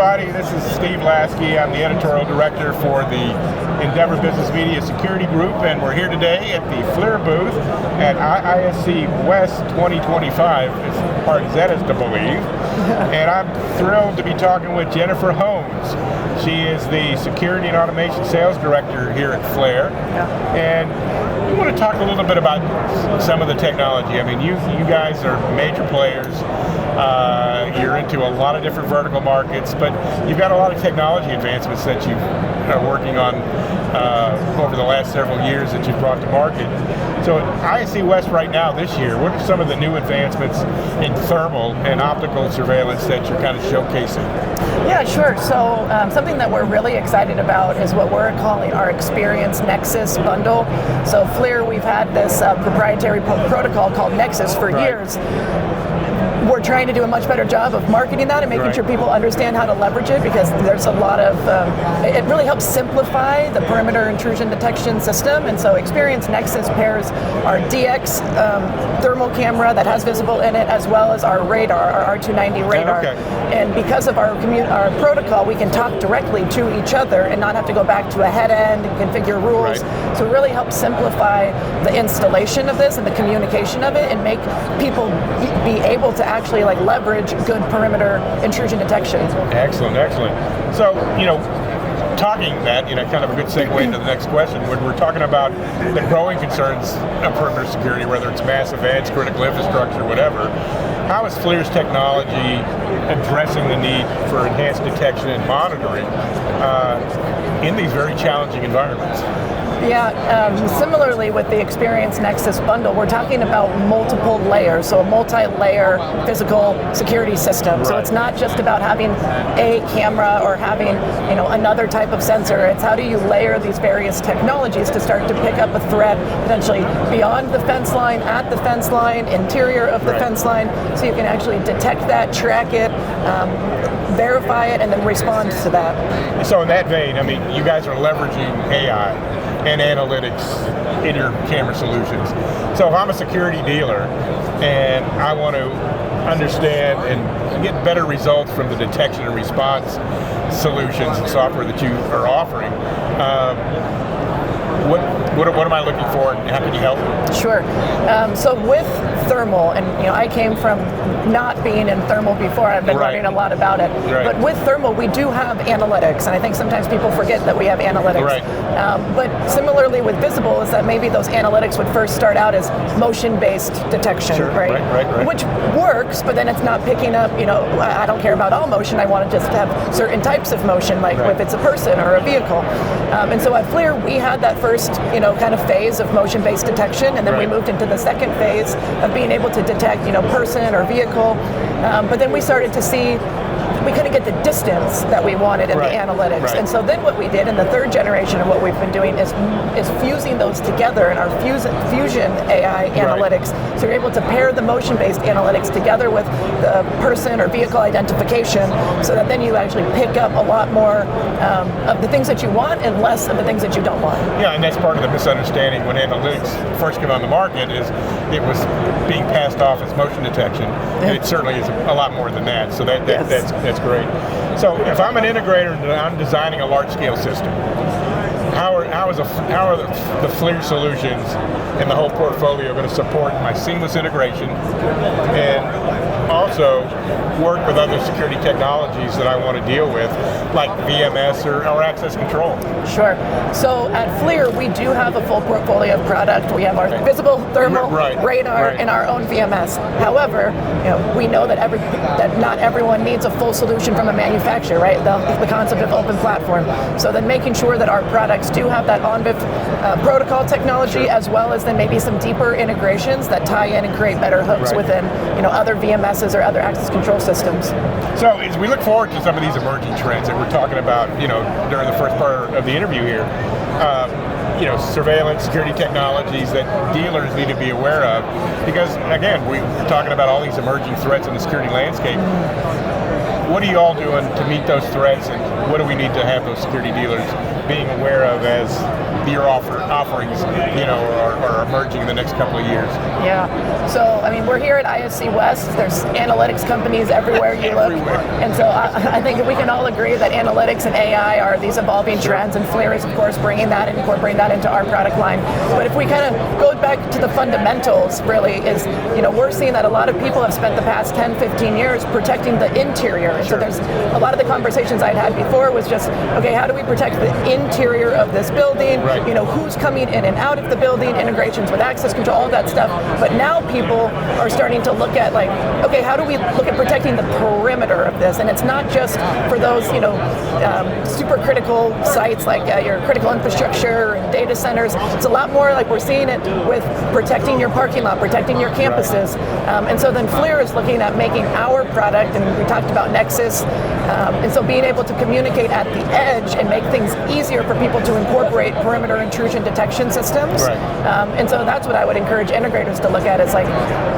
everybody. This is Steve Lasky. I'm the Editorial Director for the Endeavor Business Media Security Group, and we're here today at the FLIR booth at ISC West 2025, as hard as that is to believe. And I'm thrilled to be talking with Jennifer Holmes. She is the Security and Automation Sales Director here at FLIR. And we want to talk a little bit about some of the technology. I mean, you guys are major players. You're into a lot of different vertical markets, but you've got a lot of technology advancements that you are working on over the last several years that you've brought to market. So at ISC West right now this year, what are some of the new advancements in thermal and optical surveillance that you're kind of showcasing? Yeah, sure. So something that we're really excited about is what we're calling our Experience Nexus bundle. So FLIR, we've had this proprietary protocol called Nexus for years. We're trying to do a much better job of marketing that and making sure people understand how to leverage it, because there's a lot of, it really helps simplify the perimeter intrusion detection system. And so Experience Nexus pairs our DX thermal camera that has visible in it, as well as our radar, our R290 radar. And because of our protocol, we can talk directly to each other and not have to go back to a head end and configure rules. So it really helps simplify the installation of this and the communication of it, and make people be able to actually leverage good perimeter intrusion detection. Excellent, excellent. So, talking that, kind of a good segue into the next question. When we're talking about the growing concerns of perimeter security, whether it's massive edge, critical infrastructure, whatever, how is FLIR's technology addressing the need for enhanced detection and monitoring in these very challenging environments? Yeah, similarly with the Experience Nexus bundle, we're talking about multiple layers, so a multi-layer physical security system. So it's not just about having a camera or having another type of sensor. It's how do you layer these various technologies to start to pick up a threat potentially beyond the fence line, at the fence line, interior of the fence line, so you can actually detect that, track it, verify it, and then respond to that. So in that vein, I mean, you guys are leveraging AI and analytics in your camera solutions. So if I'm a security dealer and I want to understand and get better results from the detection and response solutions and software that you are offering, what am I looking for, and how can you help me? Sure. So with thermal, and I came from not being in thermal before. I've been learning a lot about it. But with thermal, we do have analytics, and I think sometimes people forget that we have analytics. But similarly with visible, is that maybe those analytics would first start out as motion-based detection, which works, but then it's not picking up. I don't care about all motion. I want to just have certain types of motion, like if it's a person or a vehicle. And so at FLIR, we had that first, kind of phase of motion-based detection, and then we moved into the second phase of being able to detect, person or vehicle. But then we started to see we couldn't get the distance that we wanted in the analytics. And so then what we did in the third generation of what we've been doing is fusing those together in our Fusion AI analytics. So you're able to pair the motion-based analytics together with the person or vehicle identification, so that then you actually pick up a lot more of the things that you want and less of the things that you don't want. Yeah, and that's part of the misunderstanding when analytics first came on the market, is it was being passed off as motion detection. And it certainly is a lot more than that. So that's great. So if I'm an integrator and I'm designing a large-scale system, how are the FLIR solutions and the whole portfolio going to support my seamless integration and also work with other security technologies that I want to deal with, like VMS or access control? Sure. So at FLIR, we do have a full portfolio of product. We have our visible, thermal, radar, and our own VMS. However, we know that not everyone needs a full solution from a manufacturer, the concept of open platform. So then making sure that our products do have that on-BIP protocol technology, as well as then maybe some deeper integrations that tie in and create better hooks within other VMSs or other access control systems. So as we look forward to some of these emerging trends that we're talking about, during the first part of the interview here, surveillance, security technologies that dealers need to be aware of, because again, we're talking about all these emerging threats in the security landscape. What are you all doing to meet those threats, and what do we need to have those security dealers being aware of as your offerings, are emerging in the next couple of years? Yeah. So, I mean, we're here at ISC West. There's analytics companies everywhere you look. And so I think we can all agree that analytics and AI are these evolving trends, and FLIR is, of course, bringing that and incorporating that into our product line. But if we kind of go back to the fundamentals, really, is, we're seeing that a lot of people have spent the past 10, 15 years protecting the interior. And so there's a lot of the conversations I'd had before was just, okay, how do we protect the interior of this building? Right. Who's coming in and out of the building, integrations with access control, all that stuff. But now people are starting to look at, like, okay, how do we look at protecting the perimeter of this? And it's not just for those, super critical sites like your critical infrastructure and data centers. It's a lot more like we're seeing it with protecting your parking lot, protecting your campuses. And so then FLIR is looking at making our product, and we talked about Nexus, and so being able to communicate at the edge and make things easier for people to incorporate perimeter intrusion detection systems. Right. And so that's what I would encourage integrators to look at. It's like,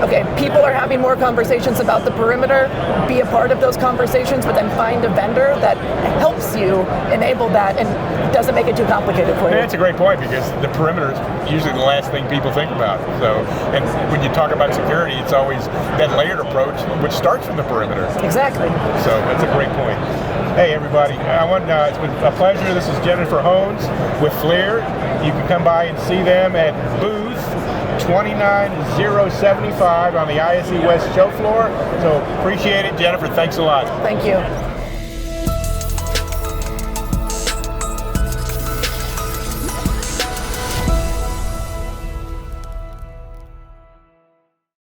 okay, people are having more conversations about the perimeter, be a part of those conversations, but then find a vendor that helps you enable that and doesn't make it too complicated for you. That's a great point, because the perimeter is usually the last thing people think about. So, and when you talk about security, it's always that layered approach, which starts from the perimeter. Exactly. So that's a great point. Hey everybody, it's been a pleasure. This is Jennifer Hones with FLIR. You can come by and see them at booth 29075 on the ISC West show floor. So appreciate it, Jennifer. Thanks a lot. Thank you.